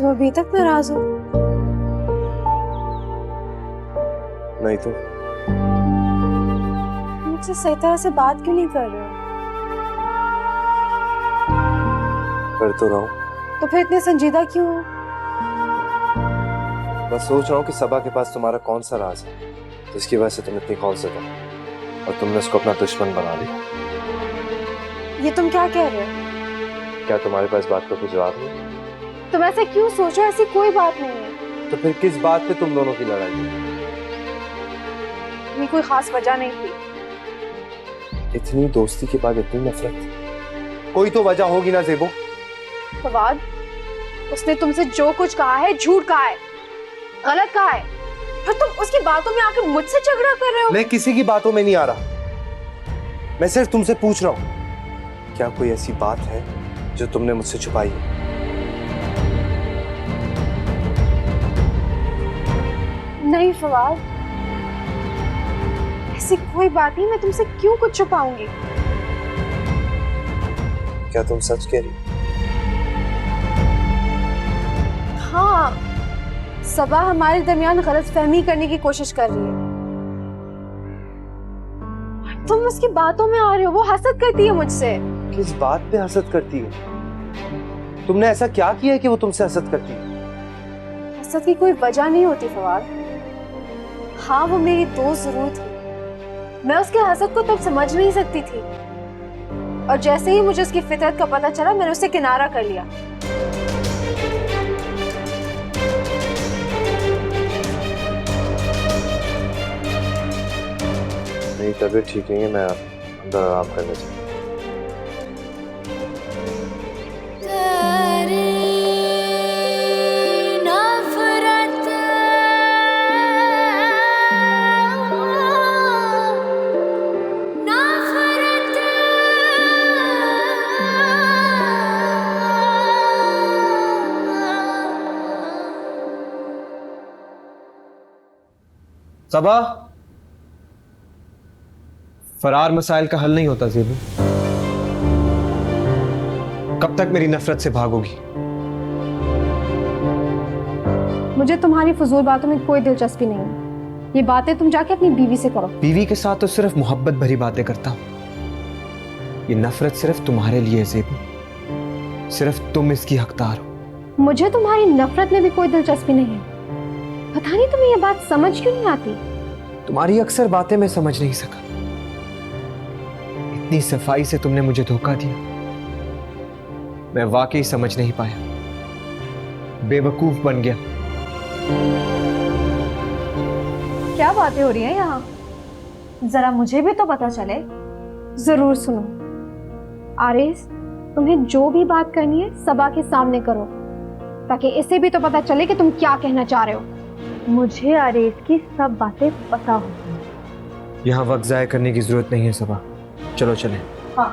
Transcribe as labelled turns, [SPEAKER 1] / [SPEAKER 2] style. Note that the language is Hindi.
[SPEAKER 1] तुम अभी तक नाराज हो?
[SPEAKER 2] नहीं तो
[SPEAKER 1] मुझसे सही तरह से बात क्यों नहीं कर रहे हो?
[SPEAKER 2] कर तो रहा हूँ।
[SPEAKER 1] तो फिर इतने संजीदा क्यों हो?
[SPEAKER 2] बस सोच रहा हूँ कि सबा के पास तुम्हारा कौन सा राज है जिसकी वजह से तुम इतनी खौफजदा हो और तुमने उसको अपना दुश्मन बना लिया।
[SPEAKER 1] ये तुम क्या कह रहे हो?
[SPEAKER 2] क्या तुम्हारे पास बात का कोई जवाब नहीं?
[SPEAKER 1] तुम ऐसे क्यों सोचो? ऐसी कोई बात नहीं है।
[SPEAKER 2] तो फिर किस बात पे तुम दोनों की लड़ाई है?
[SPEAKER 1] ये कोई खास वजह नहीं थी।
[SPEAKER 2] इतनी दोस्ती के बाद इतनी नफरत? कोई तो वजह होगी ना ज़ेबो।
[SPEAKER 1] फवाद, उसने तुमसे जो कुछ कहा है झूठ कहा है, गलत कहा है, फिर तुम उसकी बातों में आके मुझसे झगड़ा कर रहे हो।
[SPEAKER 2] मैं किसी की बातों में नहीं आ रहा, मैं सिर्फ तुमसे पूछ रहा हूं क्या कोई ऐसी बात है जो तुमने मुझसे छुपाई है?
[SPEAKER 1] नहीं फवाद, ऐसी कोई बात नहीं। मैं तुमसे क्यों कुछ छुपाऊंगी?
[SPEAKER 2] क्या तुम सच कह रही?
[SPEAKER 1] हाँ, सबा हमारे दरमियान गलतफहमी करने की कोशिश कर रही है। तुम उसकी बातों में आ रहे हो। वो हसद करती है मुझसे।
[SPEAKER 2] किस बात पे हसद करती है? तुमने ऐसा क्या किया है कि वो तुमसे हसद करती है?
[SPEAKER 1] हसद की कोई वजह नहीं होती फवाद। हाँ, वो मेरी दोस्त जरूर थी। मैं उसके हसद को तब समझ नहीं सकती थी, और जैसे ही मुझे उसकी फितरत का पता चला मैंने उससे किनारा कर लिया।
[SPEAKER 2] मेरी तबीयत ठीक नहीं है, मैं अंदर आराम करने चाहिए।
[SPEAKER 3] सबा, फरार मसाइल का हल नहीं होता ज़ेबू। कब तक मेरी नफरत से भागोगी?
[SPEAKER 1] मुझे तुम्हारी फजूल बातों में कोई दिलचस्पी नहीं है। ये बातें तुम जाके अपनी बीवी से करो।
[SPEAKER 3] बीवी के साथ तो सिर्फ मोहब्बत भरी बातें करता हूं। ये नफरत सिर्फ तुम्हारे लिए है ज़ेबू। सिर्फ तुम इसकी हकदार हो।
[SPEAKER 1] मुझे तुम्हारी नफरत में भी कोई दिलचस्पी नहीं है। पता नहीं तुम्हें ये बात समझ क्यों नहीं आती।
[SPEAKER 3] तुम्हारी अक्सर बातें मैं समझ नहीं सका। इतनी सफाई से तुमने मुझे धोखा दिया, मैं वाकई समझ नहीं पाया। बेवकूफ बन गया।
[SPEAKER 1] क्या बातें हो रही हैं यहाँ? जरा मुझे भी तो पता चले। जरूर सुनो आरिस, तुम्हें जो भी बात करनी है सबा के सामने करो, ताकि इसे भी तो पता चले कि तुम क्या कहना चाह रहे हो। मुझे आरिस की सब बातें पता हो।
[SPEAKER 3] यहाँ वक्त जाया करने की जरूरत नहीं है सबा, चलो चलें।
[SPEAKER 1] हाँ।